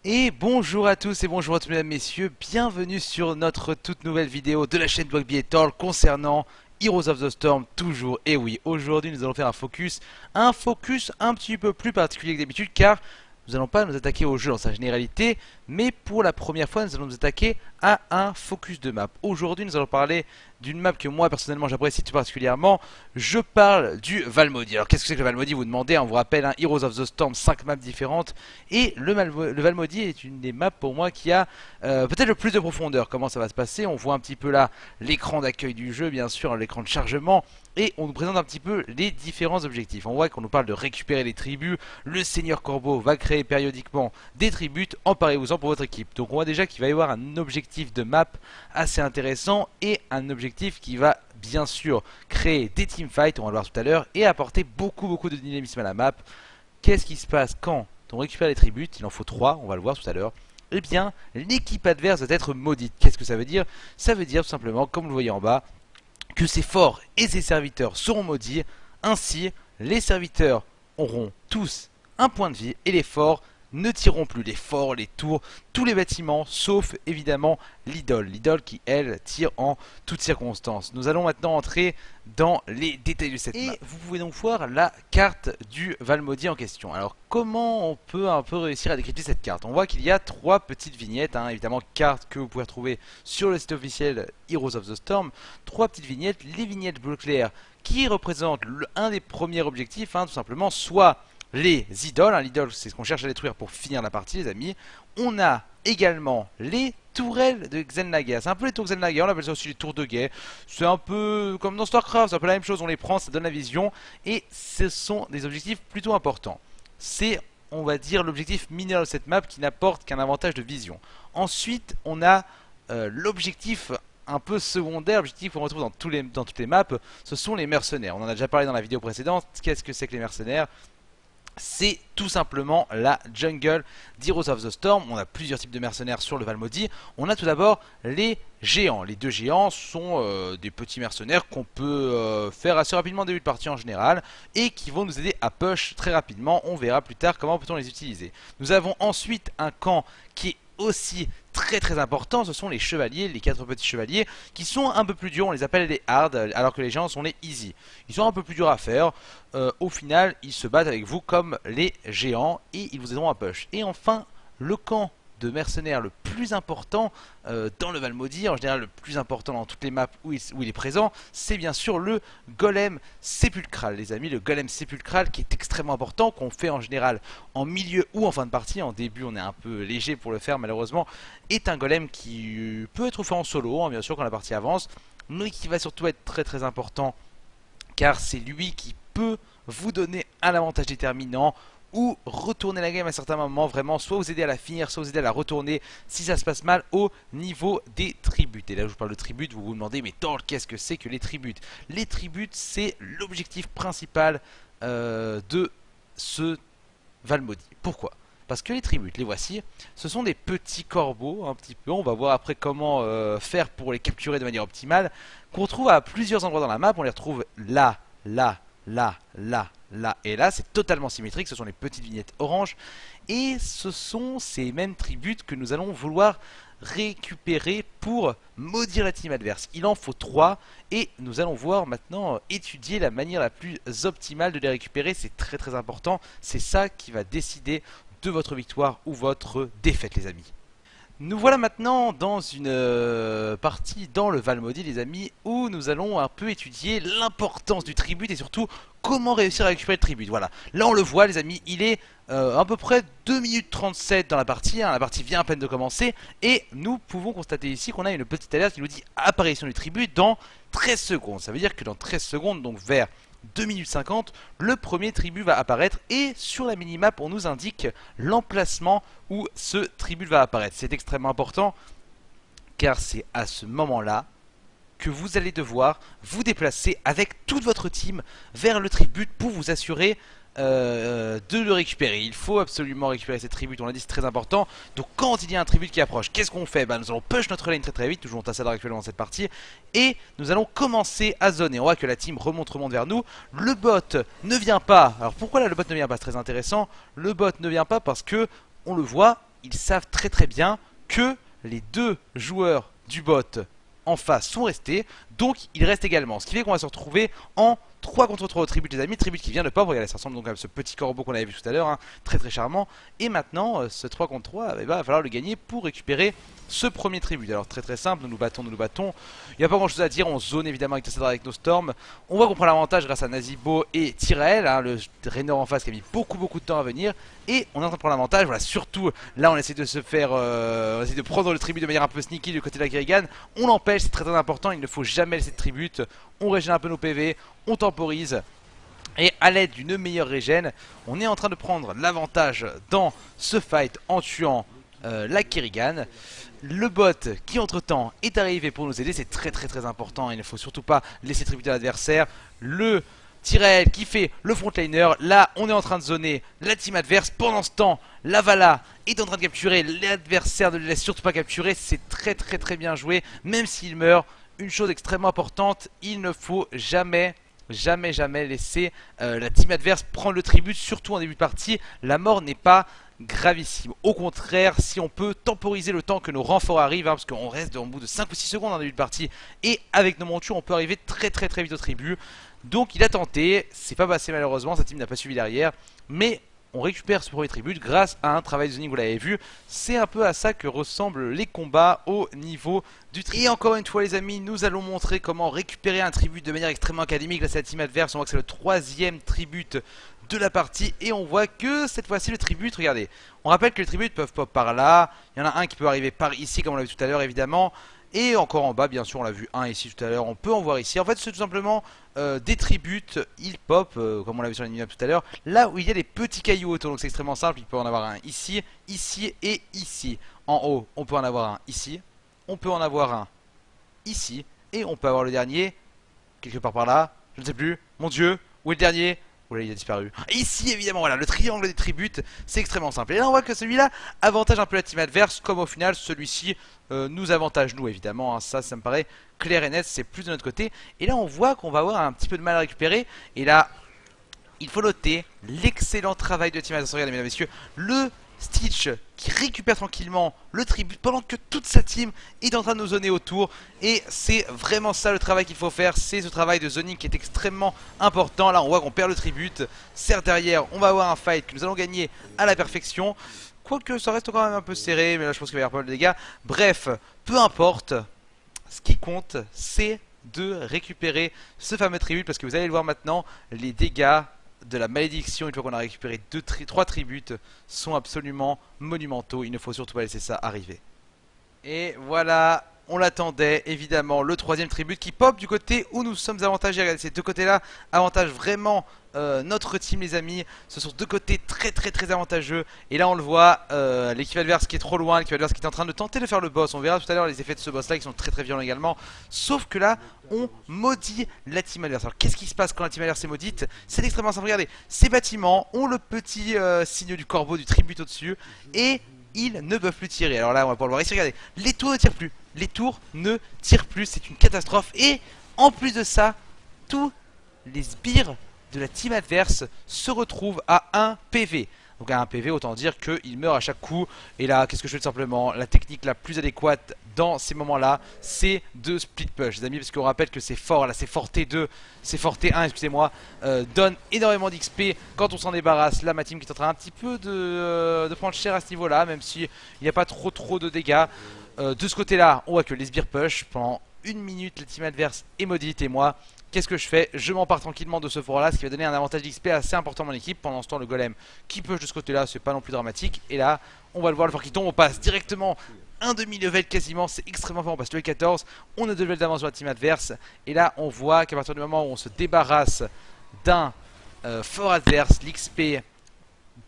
Et bonjour à tous et bonjour à tous mesdames, messieurs, bienvenue sur notre toute nouvelle vidéo de la chaîne Dogby et Torl concernant Heroes of the Storm toujours. Et oui, aujourd'hui nous allons faire un focus un petit peu plus particulier que d'habitude car nous n'allons pas nous attaquer au jeu dans sa généralité, mais pour la première fois nous allons nous attaquer à un focus de map. Aujourd'hui nous allons parler d'une map que moi personnellement j'apprécie tout particulièrement. Je parle du Valmody. Alors qu'est-ce que c'est que le Valmody, vous demandez, on vous rappelle, Heroes of the Storm, 5 maps différentes. Et le Valmody est une des maps pour moi qui a peut-être le plus de profondeur. Comment ça va se passer? On voit un petit peu là l'écran d'accueil du jeu, bien sûr, l'écran de chargement. Et on nous présente un petit peu les différents objectifs. On voit qu'on nous parle de récupérer les tribus. Le Seigneur Corbeau va créer périodiquement des tribus, emparez-vous-en pour votre équipe. Donc on voit déjà qu'il va y avoir un objectif de map assez intéressant et un objectif qui va bien sûr créer des teamfights, on va le voir tout à l'heure, et apporter beaucoup de dynamisme à la map. Qu'est-ce qui se passe quand on récupère les tribus? Il en faut 3, on va le voir tout à l'heure. Eh bien, l'équipe adverse doit être maudite. Qu'est-ce que ça veut dire? Ça veut dire tout simplement, comme vous le voyez en bas, que ses forts et ses serviteurs seront maudits. Ainsi, les serviteurs auront tous un point de vie et les forts ne tireront plus. Les forts, les tours, tous les bâtiments, sauf évidemment l'idole. L'idole qui, elle, tire en toutes circonstances. Nous allons maintenant entrer dans les détails de cette map. Et vous pouvez donc voir la carte du Valmody en question. Alors, comment on peut un peu réussir à décrypter cette carte? On voit qu'il y a 3 petites vignettes, évidemment, cartes que vous pouvez retrouver sur le site officiel Heroes of the Storm. 3 petites vignettes, les vignettes bleu clair qui représentent un des premiers objectifs, tout simplement, soit les idoles. L'idole, c'est ce qu'on cherche à détruire pour finir la partie, les amis. On a également les tourelles de Xel'Naga. C'est un peu les tours Xel'Naga, on appelle ça aussi les tours de guet. C'est un peu comme dans StarCraft, c'est un peu la même chose. On les prend, ça donne la vision. Et ce sont des objectifs plutôt importants. C'est, on va dire, l'objectif mineur de cette map qui n'apporte qu'un avantage de vision. Ensuite, on a l'objectif un peu secondaire, l'objectif qu'on retrouve dans toutes les maps, ce sont les mercenaires. On en a déjà parlé dans la vidéo précédente. Qu'est-ce que c'est que les mercenaires? C'est tout simplement la jungle d'Heroes of the Storm. On a plusieurs types de mercenaires sur le Valmody. On a tout d'abord les géants. Les 2 géants sont des petits mercenaires qu'on peut faire assez rapidement en début de partie en général et qui vont nous aider à push très rapidement. On verra plus tard comment peut-on les utiliser. Nous avons ensuite un camp qui est aussi très important, ce sont les chevaliers, les 4 petits chevaliers qui sont un peu plus durs, on les appelle les hard, alors que les géants sont les easy. Ils sont un peu plus durs à faire, au final ils se battent avec vous comme les géants et ils vous aideront à push. Et enfin, le camp de mercenaires le plus important dans le Valmody, en général le plus important dans toutes les maps où il est présent, c'est bien sûr le golem sépulcral, les amis. Le golem sépulcral qui est extrêmement important, qu'on fait en général en milieu ou en fin de partie. En début on est un peu léger pour le faire malheureusement, est un golem qui peut être fait en solo, bien sûr quand la partie avance, mais qui va surtout être très important car c'est lui qui peut vous donner un avantage déterminant ou retourner la game à certains moments, vraiment, soit vous aider à la finir, soit vous aider à la retourner si ça se passe mal au niveau des tributes. Et là je vous parle de tributes, vous vous demandez mais Torl, qu'est-ce que c'est que les tributes? Les tributes, c'est l'objectif principal de ce Valmody. Pourquoi? Parce que les tributes, les voici, ce sont des petits corbeaux, un petit peu, on va voir après comment faire pour les capturer de manière optimale, qu'on trouve à plusieurs endroits dans la map. On les retrouve là, là et là, c'est totalement symétrique, ce sont les petites vignettes orange et ce sont ces mêmes tributes que nous allons vouloir récupérer pour maudire la team adverse. Il en faut 3 et nous allons voir maintenant étudier la manière la plus optimale de les récupérer. C'est très important, c'est ça qui va décider de votre victoire ou votre défaite, les amis. Nous voilà maintenant dans une partie dans le Valmody, les amis, où nous allons un peu étudier l'importance du tribut et surtout comment réussir à récupérer le tribut. Voilà, là on le voit, les amis, il est à peu près 2 minutes 37 dans la partie, la partie vient à peine de commencer et nous pouvons constater ici qu'on a une petite alerte qui nous dit apparition du tribut dans 13 secondes. Ça veut dire que dans 13 secondes, donc vers 2 minutes 50, le premier tribut va apparaître et sur la minimap on nous indique l'emplacement où ce tribut va apparaître. C'est extrêmement important car c'est à ce moment-là que vous allez devoir vous déplacer avec toute votre team vers le tribut pour vous assurer de le récupérer. Il faut absolument récupérer cette tribute, on l'a dit, c'est très important. Donc quand il y a un tribut qui approche, qu'est-ce qu'on fait? Nous allons push notre lane très vite, toujours on tasse actuellement dans cette partie, et nous allons commencer à zoner. On voit que la team remonte vers nous, le bot ne vient pas. Alors pourquoi là le bot ne vient pas? C'est très intéressant. Le bot ne vient pas parce que, on le voit, ils savent très très bien que les deux joueurs du bot en face sont restés, donc il reste également. Ce qui fait qu'on va se retrouver en 3 contre 3 au tribut, les amis. Tribut qui vient de pop, regardez, ça ressemble donc à ce petit corbeau qu'on avait vu tout à l'heure, hein, très très charmant. Et maintenant, ce 3 contre 3, il va falloir le gagner pour récupérer ce premier tribut. Alors très très simple, nous nous battons, nous nous battons. Il n'y a pas grand chose à dire, on zone évidemment avec Tassadar, avec nos storms. On voit qu'on prend l'avantage grâce à Nazibo et Tyrael, hein, le Raynor en face qui a mis beaucoup de temps à venir. Et on est en train de prendre l'avantage, voilà, surtout là on essaie de se faire, on essaie de prendre le tribut de manière un peu sneaky du côté de la Kerrigan. On l'empêche, c'est très très important, il ne faut jamais laisser de tribut. On régène un peu nos PV, on temporise. Et à l'aide d'une meilleure régène, on est en train de prendre l'avantage dans ce fight en tuant la Kerrigan. Le bot qui entre temps est arrivé pour nous aider, c'est très très très important, il ne faut surtout pas laisser tributer l'adversaire. Le Tyrael qui fait le frontliner, là on est en train de zoner la team adverse. Pendant ce temps, la Vala est en train de capturer l'adversaire, ne le laisse surtout pas capturer, c'est très très très bien joué, même s'il meurt. Une chose extrêmement importante, il ne faut jamais laisser la team adverse prendre le tribut, surtout en début de partie. La mort n'est pas gravissime. Au contraire, si on peut temporiser le temps que nos renforts arrivent, hein, parce qu'on reste au bout de 5 ou 6 secondes en début de partie, et avec nos montures, on peut arriver très vite au tribut. Donc il a tenté, c'est pas passé malheureusement, sa team n'a pas suivi derrière, mais on récupère ce premier tribut grâce à un travail de zoning, vous l'avez vu. C'est un peu à ça que ressemblent les combats au niveau du tribut. Et encore une fois les amis, nous allons montrer comment récupérer un tribut de manière extrêmement académique. Là c'est la team adverse, on voit que c'est le 3e tribut de la partie. Et on voit que cette fois-ci le tribut, regardez, on rappelle que les tributs peuvent pop par là. Il y en a un qui peut arriver par ici comme on l'a vu tout à l'heure évidemment. Et encore en bas, bien sûr, on l'a vu un ici tout à l'heure, on peut en voir ici. En fait, c'est tout simplement des tributs, ils pop, comme on l'a vu sur la mini-map tout à l'heure, là où il y a des petits cailloux autour. Donc c'est extrêmement simple, il peut en avoir un ici, ici et ici. En haut, on peut en avoir un ici, on peut en avoir un ici, et on peut avoir le dernier, quelque part par là, je ne sais plus, mon dieu, où est le dernier? Oula, il a disparu. Ici, évidemment, voilà, le triangle des tributs, c'est extrêmement simple. Et là, on voit que celui-là avantage un peu la team adverse, comme au final, celui-ci nous avantage nous, évidemment. Hein, ça me paraît clair et net, c'est plus de notre côté. Et là, on voit qu'on va avoir un petit peu de mal à récupérer. Et là, il faut noter l'excellent travail de team adverse, regardez, mesdames et messieurs. Le Stitch qui récupère tranquillement le tribut pendant que toute sa team est en train de nous zoner autour. Et c'est vraiment ça le travail qu'il faut faire. C'est ce travail de zoning qui est extrêmement important. Là on voit qu'on perd le tribut. Certes derrière on va avoir un fight que nous allons gagner à la perfection. Quoique ça reste quand même un peu serré. Mais là je pense qu'il va y avoir pas mal de dégâts. Bref, peu importe. Ce qui compte c'est de récupérer ce fameux tribut. Parce que vous allez le voir maintenant, les dégâts de la malédiction, une fois qu'on a récupéré 3 tributs, sont absolument monumentaux. Il ne faut surtout pas laisser ça arriver. Et voilà, on l'attendait évidemment, le 3e tribut qui pop du côté où nous sommes avantagés. Regardez, ces deux côtés là avantage vraiment notre team les amis. Ce sont deux côtés très avantageux. Et là on le voit, l'équipe adverse qui est trop loin, l'équipe adverse qui est en train de tenter de faire le boss. On verra tout à l'heure les effets de ce boss là qui sont très violents également. Sauf que là on maudit la team adverse. Alors qu'est-ce qui se passe quand la team adverse est maudite? C'est extrêmement simple, regardez, ces bâtiments ont le petit signe du corbeau du tribut au dessus. Et ils ne peuvent plus tirer. Alors là on va pouvoir le voir ici, regardez, les tours ne tirent plus. Les tours ne tirent plus, c'est une catastrophe. Et en plus de ça, tous les sbires de la team adverse se retrouvent à 1 PV. Donc à 1 PV, autant dire qu'il meurt à chaque coup. Et là, qu'est-ce que je fais tout simplement? La technique la plus adéquate dans ces moments-là, c'est de split push, les amis, parce qu'on rappelle que c'est fort, là, c'est fort T2, c'est fort T1, excusez-moi, donne énormément d'XP quand on s'en débarrasse. Là, ma team qui est en train un petit peu de prendre cher à ce niveau-là, même s'il n'y a pas trop de dégâts. De ce côté-là, on voit que les sbires push pendant 1 minute, la team adverse est maudite et moi. Qu'est-ce que je fais? Je m'empare tranquillement de ce fort là, ce qui va donner un avantage d'XP assez important à mon équipe. Pendant ce temps le golem qui push de ce côté là, c'est pas non plus dramatique. Et là on va le voir, le fort qui tombe, on passe directement un demi-level quasiment, c'est extrêmement fort, on passe level 14. On a 2 levels d'avance sur la team adverse. Et là on voit qu'à partir du moment où on se débarrasse d'un fort adverse, l'XP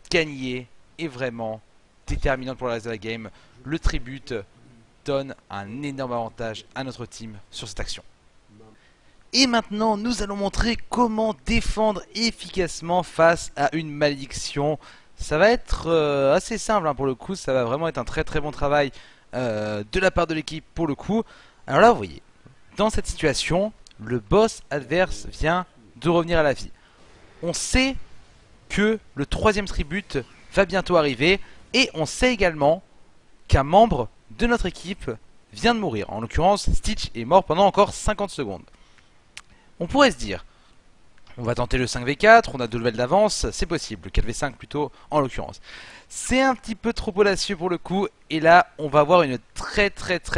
gagné est vraiment déterminante pour le reste de la game. Le tribut donne un énorme avantage à notre team sur cette action. Et maintenant, nous allons montrer comment défendre efficacement face à une malédiction. Ça va être assez simple hein, pour le coup, ça va vraiment être un très bon travail de la part de l'équipe pour le coup. Alors là, vous voyez, dans cette situation, le boss adverse vient de revenir à la vie. On sait que le 3e tribut va bientôt arriver. Et on sait également qu'un membre de notre équipe vient de mourir. En l'occurrence, Stitch est mort pendant encore 50 secondes. On pourrait se dire, on va tenter le 5v4, on a 2 levels d'avance, c'est possible, le 4v5 plutôt en l'occurrence. C'est un petit peu trop audacieux pour le coup, et là on va avoir une très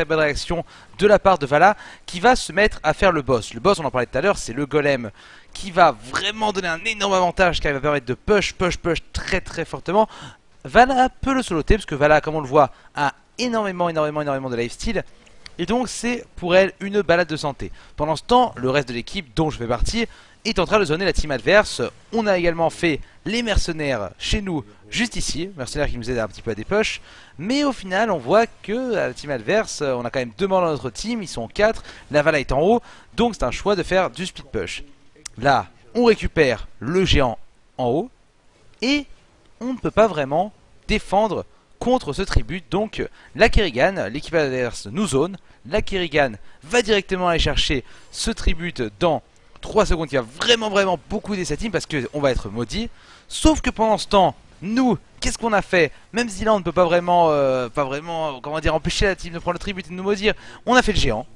belle réaction de la part de Vala qui va se mettre à faire le boss. Le boss, on en parlait tout à l'heure, c'est le golem qui va vraiment donner un énorme avantage, qui va permettre de push très fortement. Vala peut le soloter, parce que Vala, comme on le voit, a énormément de lifesteal. Et donc c'est pour elle une balade de santé. Pendant ce temps, le reste de l'équipe dont je fais partie est en train de zoner la team adverse. On a également fait les mercenaires chez nous, juste ici. Mercenaires qui nous aident un petit peu à des push. Mais au final, on voit que à la team adverse, on a quand même 2 membres dans notre team. Ils sont 4. La Vala est en haut. Donc c'est un choix de faire du split push. Là, on récupère le géant en haut. Et on ne peut pas vraiment défendre contre ce tribut. Donc la Kerrigan, l'équipe adverse nous zone. La Kerrigan va directement aller chercher ce tribut dans 3 secondes, qui va vraiment beaucoup aider sa team parce qu'on va être maudit. Sauf que pendant ce temps, nous, qu'est-ce qu'on a fait? Même si là on ne peut pas vraiment, comment dire, empêcher la team de prendre le tribut et de nous maudire, on a fait le géant.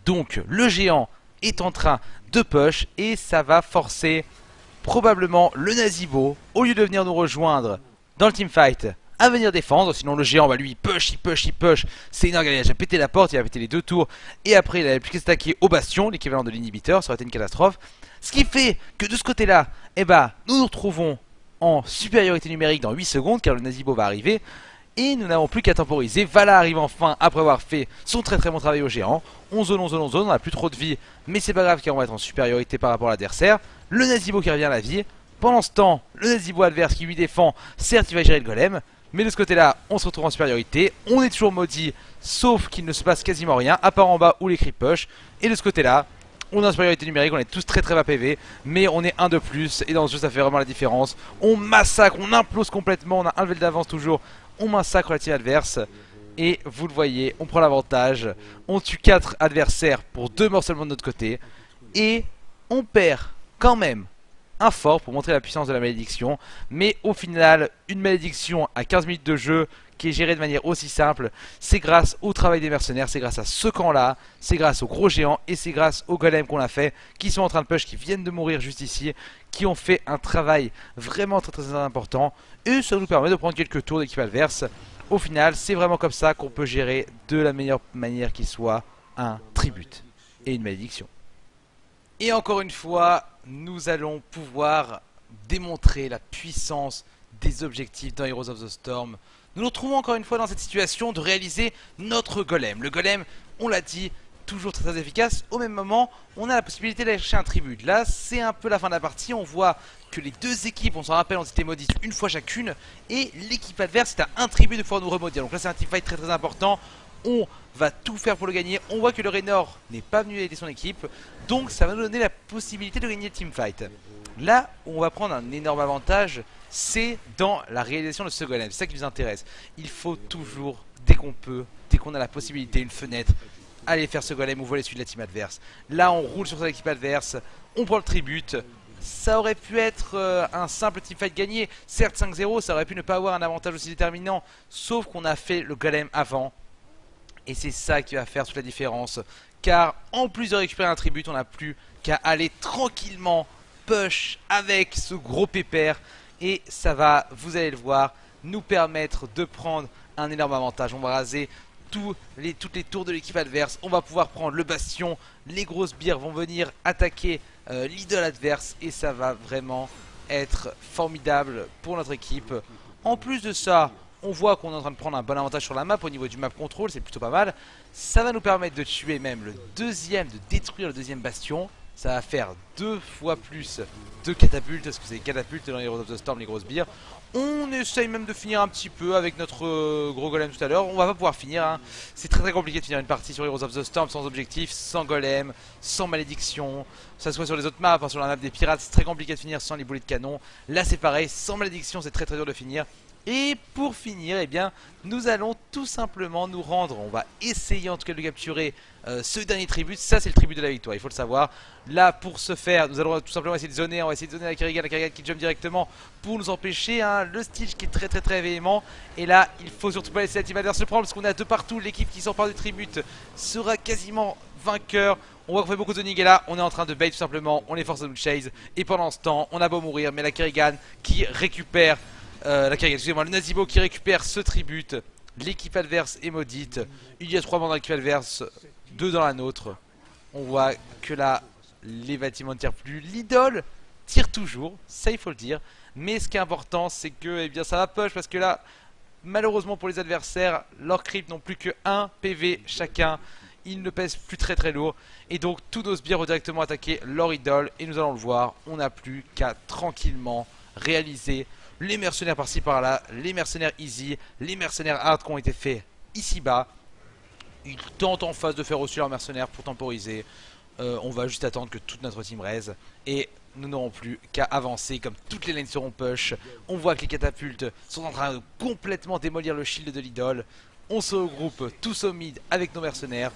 Donc le géant est en train de push et ça va forcer probablement le Nazeebo, au lieu de venir nous rejoindre dans le teamfight, à venir défendre. Sinon le géant, bah lui il push. C'est énorme, il a déjà pété la porte, il a pété les 2 tours. Et après il a plus qu'à s'attaquer au bastion, l'équivalent de l'inhibiteur, ça aurait été une catastrophe. Ce qui fait que de ce côté là, eh bah, nous nous retrouvons en supériorité numérique dans 8 secondes, car le Nazeebo va arriver. Et nous n'avons plus qu'à temporiser. Vala arrive enfin après avoir fait son très bon travail au géant. On zone, on a plus trop de vie, mais c'est pas grave car on va être en supériorité par rapport à l'adversaire. Le Nazeebo qui revient à la vie. Pendant ce temps, le Nazeebo adverse qui lui défend, certes il va gérer le golem, mais de ce côté là, on se retrouve en supériorité. On est toujours maudit, sauf qu'il ne se passe quasiment rien, à part en bas où les creep push. Et de ce côté là, on est en supériorité numérique, on est tous très bas PV, mais on est un de plus, et dans ce jeu ça fait vraiment la différence. On massacre, on implose complètement, on a un level d'avance toujours, on massacre la team adverse. Et vous le voyez, on prend l'avantage, on tue 4 adversaires pour 2 morts seulement de notre côté. Et on perd quand même un fort pour montrer la puissance de la malédiction. Mais au final, une malédiction à 15 minutes de jeu qui est gérée de manière aussi simple, c'est grâce au travail des mercenaires, c'est grâce à ce camp là, c'est grâce aux gros géants et c'est grâce aux golems qu'on a fait, qui sont en train de push, qui viennent de mourir juste ici, qui ont fait un travail vraiment très important. Et ça nous permet de prendre quelques tours d'équipe adverse. Au final, c'est vraiment comme ça qu'on peut gérer de la meilleure manière qui soit un tribut et une malédiction. Et encore une fois, nous allons pouvoir démontrer la puissance des objectifs dans Heroes of the Storm. Nous nous retrouvons encore une fois dans cette situation de réaliser notre golem. Le golem, on l'a dit, toujours très efficace. Au même moment, on a la possibilité d'aller chercher un tribut. Là, c'est un peu la fin de la partie. On voit que les 2 équipes, on s'en rappelle, ont été maudites une fois chacune. Et l'équipe adverse est à un tribut de pouvoir nous remaudir. Donc là, c'est un teamfight très important. On va tout faire pour le gagner. On voit que le Raynor n'est pas venu aider son équipe. Donc ça va nous donner la possibilité de gagner le teamfight. Là où on va prendre un énorme avantage, c'est dans la réalisation de ce golem. C'est ça qui nous intéresse. Il faut toujours, dès qu'on peut, dès qu'on a la possibilité, une fenêtre, aller faire ce golem ou voler celui de la team adverse. Là on roule sur l'équipe adverse, on prend le tribut. Ça aurait pu être un simple teamfight gagné. Certes 5-0, ça aurait pu ne pas avoir un avantage aussi déterminant. Sauf qu'on a fait le golem avant. Et c'est ça qui va faire toute la différence. Car en plus de récupérer un tribut, on n'a plus qu'à aller tranquillement push avec ce gros pépère. Et ça va, vous allez le voir, nous permettre de prendre un énorme avantage. On va raser toutes les tours de l'équipe adverse. On va pouvoir prendre le bastion. Les grosses bières vont venir attaquer l'idole adverse. Et ça va vraiment être formidable pour notre équipe. En plus de ça, on voit qu'on est en train de prendre un bon avantage sur la map au niveau du map control, c'est plutôt pas mal. Ça va nous permettre de tuer même le deuxième, de détruire le deuxième bastion. Ça va faire 2 fois plus de catapultes, parce que c'est des catapultes dans les Heroes of the Storm, les grosses bières. On essaye même de finir un petit peu avec notre gros golem tout à l'heure. On va pas pouvoir finir, hein. C'est très compliqué de finir une partie sur Heroes of the Storm sans objectif, sans golem, sans malédiction. Que ça soit sur les autres maps, hein, sur la map des pirates, c'est très compliqué de finir sans les boulets de canon. Là c'est pareil, sans malédiction c'est très dur de finir. Et pour finir, eh bien, nous allons tout simplement nous rendre. On va essayer en tout cas de capturer ce dernier tribut. Ça, c'est le tribut de la victoire, il faut le savoir. Là, pour ce faire, nous allons tout simplement essayer de zoner. On va essayer de zoner la Kerrigan qui jump directement pour nous empêcher. Hein, le Stitch qui est très véhément. Et là, il faut surtout pas laisser la team adverse le prendre parce qu'on a de partout. L'équipe qui s'empare du tribut sera quasiment vainqueur. On voit qu'on fait beaucoup de zoning et là, on est en train de bait tout simplement. On est force de nous chase. Et pendant ce temps, on a beau mourir, mais la Kerrigan qui récupère. La Kerrigan, excusez-moi, le Nazibo qui récupère ce tribut. L'équipe adverse est maudite. Il y a 3 membres dans l'équipe adverse, 2 dans la nôtre. On voit que là, les bâtiments ne tirent plus. L'idole tire toujours, ça il faut le dire. Mais ce qui est important, c'est que eh bien, ça va push parce que là, malheureusement pour les adversaires, leurs creeps n'ont plus que 1 PV chacun. Ils ne pèsent plus très lourd. Et donc tous nos sbires ont directement attaqué leur idole. Et nous allons le voir, on n'a plus qu'à tranquillement réaliser les mercenaires par-ci par-là, les mercenaires easy, les mercenaires hard qui ont été faits ici-bas. Ils tentent en face de faire aussi leurs mercenaires pour temporiser. On va juste attendre que toute notre team raise. Et nous n'aurons plus qu'à avancer comme toutes les lanes seront push. On voit que les catapultes sont en train de complètement démolir le shield de l'idole. On se regroupe tous au mid avec nos mercenaires.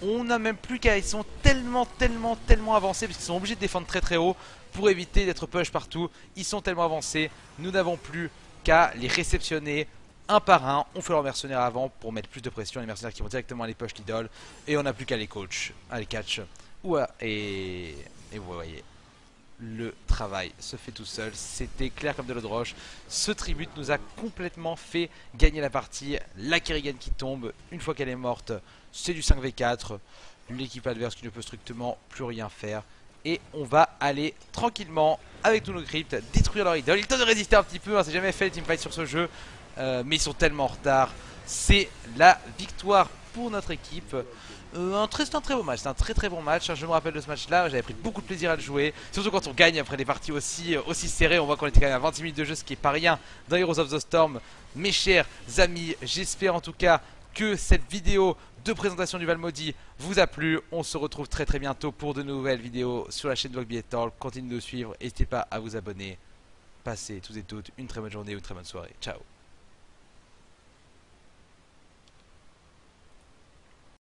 On n'a même plus qu'à... Ils sont tellement avancés parce qu'ils sont obligés de défendre très haut pour éviter d'être push partout. Ils sont tellement avancés. Nous n'avons plus qu'à les réceptionner un par un. On fait leurs mercenaires avant pour mettre plus de pression. Les mercenaires qui vont directement aller push l'idole. Et on n'a plus qu'à les coach, à les catch. Et vous voyez, le travail se fait tout seul. C'était clair comme de l'eau de roche. Ce tribut nous a complètement fait gagner la partie. La Kerrigan qui tombe, une fois qu'elle est morte, c'est du 5v4. L'équipe adverse qui ne peut strictement plus rien faire. Et on va aller tranquillement avec tous nos cryptes détruire leur idole. Il tente de résister un petit peu, hein, c'est jamais fait les teamfights sur ce jeu. Mais ils sont tellement en retard. C'est la victoire pour notre équipe. C'est un très beau match, c'est un très bon match. Je me rappelle de ce match là, j'avais pris beaucoup de plaisir à le jouer. Surtout quand on gagne après des parties aussi serrées. On voit qu'on était quand même à 26 minutes de jeu, ce qui est pas rien dans Heroes of the Storm. Mes chers amis, j'espère en tout cas que cette vidéo de présentation du Val Maudit vous a plu. On se retrouve très bientôt pour de nouvelles vidéos sur la chaîne DogbyEtOrl. Continuez de nous suivre, n'hésitez pas à vous abonner. Passez tous et toutes une très bonne journée ou une très bonne soirée. Ciao.